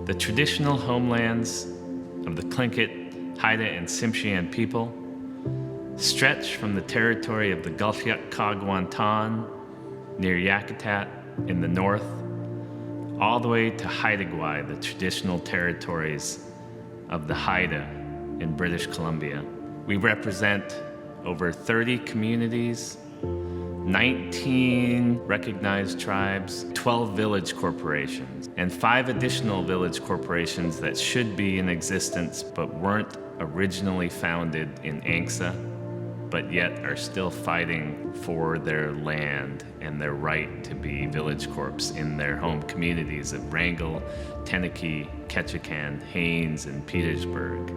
The traditional homelands of the Tlingit, Haida, and Tsimshian people stretch from the territory of the Gulfiyat-Kagwantan near Yakutat in the north, all the way to Haida, the traditional territories of the Haida in British Columbia. We represent over 30 communities, 19 recognized tribes, 12 village corporations, and 5 additional village corporations that should be in existence but weren't originally founded in Angsa, but yet are still fighting for their land and their right to be village corps in their home communities of Wrangell, Tenakee, Ketchikan, Haines, and Petersburg.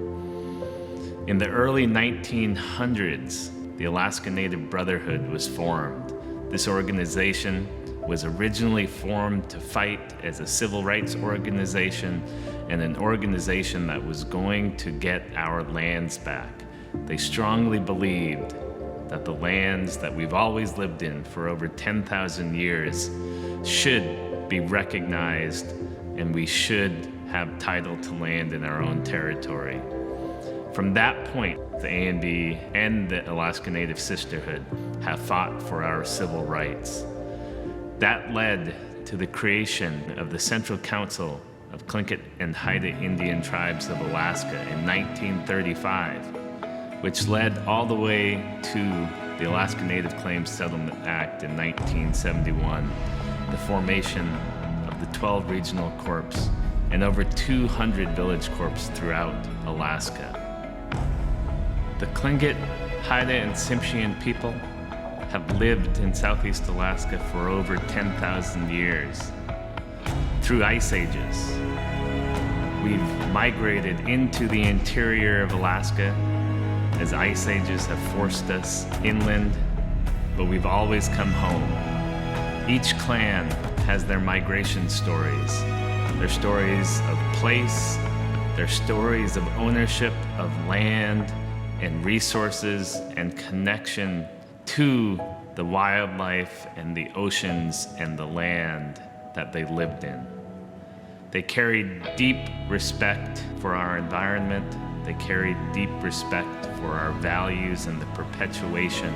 In the early 1900s, the Alaska Native Brotherhood was formed. This organization was originally formed to fight as a civil rights organization and an organization that was going to get our lands back. They strongly believed that the lands that we've always lived in for over 10,000 years should be recognized, and we should have title to land in our own territory. From that point, the A&B and the Alaska Native Sisterhood have fought for our civil rights. That led to the creation of the Central Council of Tlingit and Haida Indian Tribes of Alaska in 1935, which led all the way to the Alaska Native Claims Settlement Act in 1971, the formation of the 12 regional corps and over 200 village corps throughout Alaska. The Tlingit, Haida, and Tsimshian people have lived in Southeast Alaska for over 10,000 years. Through ice ages, we've migrated into the interior of Alaska as ice ages have forced us inland, but we've always come home. Each clan has their migration stories, their stories of place, their stories of ownership of land and resources and connection to the wildlife and the oceans and the land that they lived in. They carried deep respect for our environment. They carried deep respect for our values and the perpetuation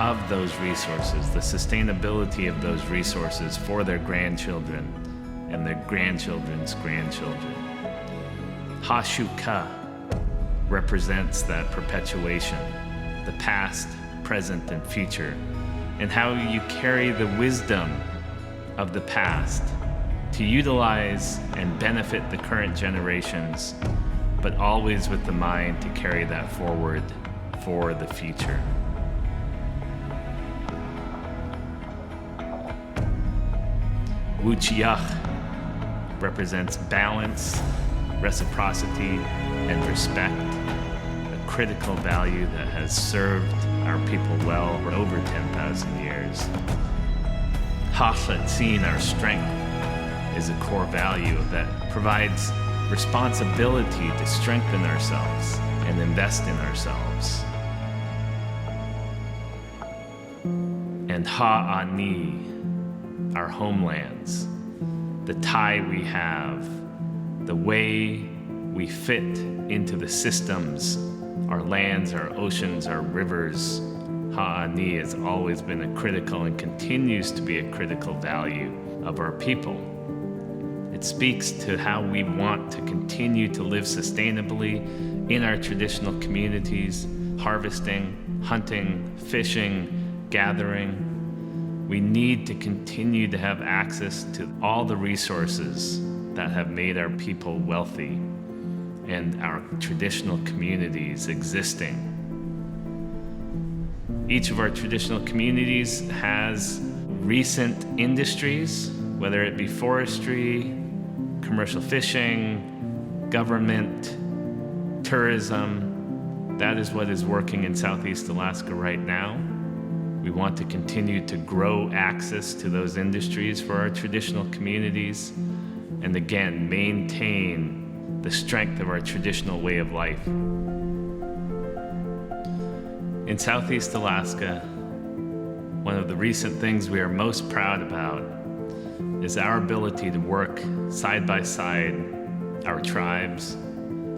of those resources, the sustainability of those resources for their grandchildren and their grandchildren's grandchildren. Ha-shu-ka represents that perpetuation, the past, present, and future, and how you carry the wisdom of the past to utilize and benefit the current generations, but always with the mind to carry that forward for the future. Wuchiyach represents balance, reciprocity, and respect, a critical value that has served our people well for over 10,000 years. Ha'latzin, our strength, is a core value that provides responsibility to strengthen ourselves and invest in ourselves. And Ha'ani, our homelands, the tie we have, the way we fit into the systems, our lands, our oceans, our rivers. Ha'ani has always been a critical and continues to be a critical value of our people. It speaks to how we want to continue to live sustainably in our traditional communities, harvesting, hunting, fishing, gathering. We need to continue to have access to all the resources that have made our people wealthy and our traditional communities existing. Each of our traditional communities has recent industries, whether it be forestry, commercial fishing, government, tourism. That is what is working in Southeast Alaska right now. We want to continue to grow access to those industries for our traditional communities, and again, maintain the strength of our traditional way of life. In Southeast Alaska, one of the recent things we are most proud about is our ability to work side by side, our tribes,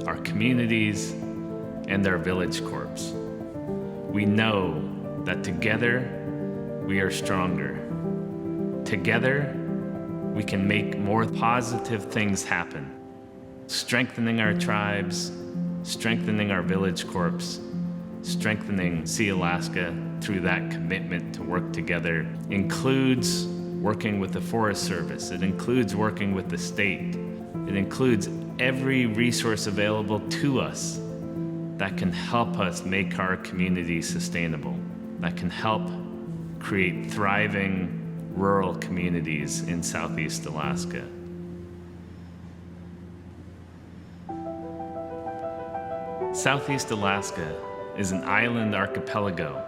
our communities, and our village corps. We know that together we are stronger. Together we can make more positive things happen, strengthening our tribes, strengthening our village corps, strengthening Sea-Alaska through that commitment to work together includes working with the Forest Service. It includes working with the state. It includes every resource available to us that can help us make our community sustainable, that can help create thriving rural communities in Southeast Alaska. Southeast Alaska is an island archipelago.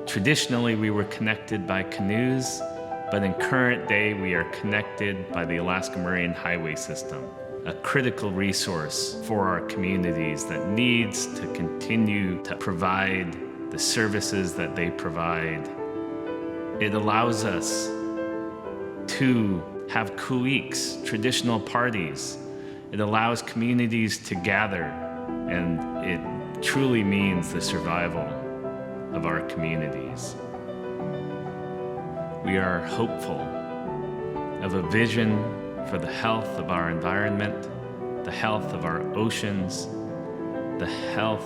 Traditionally, we were connected by canoes, but in current day, we are connected by the Alaska Marine Highway System, a critical resource for our communities that needs to continue to provide the services that they provide. It allows us to have kuiks, traditional parties. It allows communities to gather, and it truly means the survival of our communities. We are hopeful of a vision for the health of our environment, the health of our oceans, the health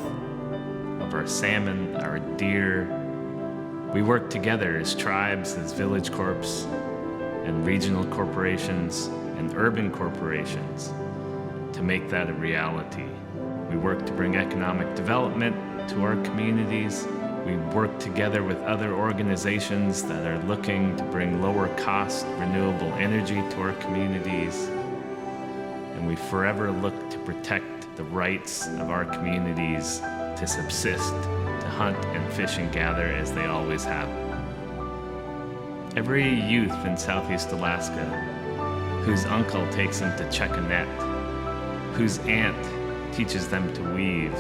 of our salmon, our deer. We work together as tribes, as village corps, and regional corporations, and urban corporations to make that a reality. We work to bring economic development to our communities. We work together with other organizations that are looking to bring lower cost renewable energy to our communities. And we forever look to protect the rights of our communities to subsist, to hunt and fish and gather as they always have. Every youth in Southeast Alaska whose uncle takes them to check a net, whose aunt teaches them to weave,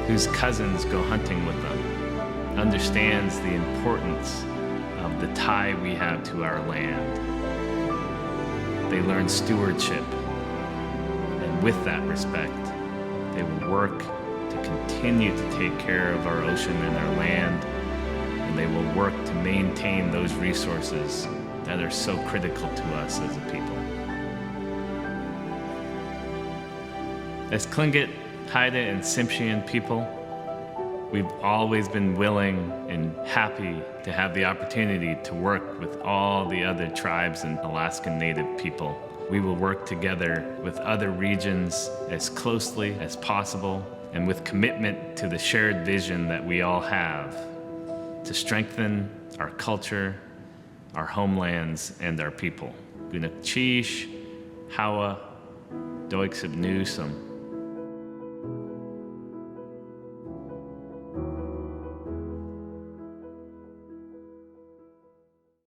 whose cousins go hunting with them, understands the importance of the tie we have to our land. They learn stewardship, and with that respect, they will work to continue to take care of our ocean and our land, and they will work to maintain those resources that are so critical to us as a people. As Tlingit, Haida, and Tsimshian people, we've always been willing and happy to have the opportunity to work with all the other tribes and Alaskan Native people. We will work together with other regions as closely as possible and with commitment to the shared vision that we all have to strengthen our culture, our homelands, and our people. Gunak Chish, Hawa, Doiksib Newsome.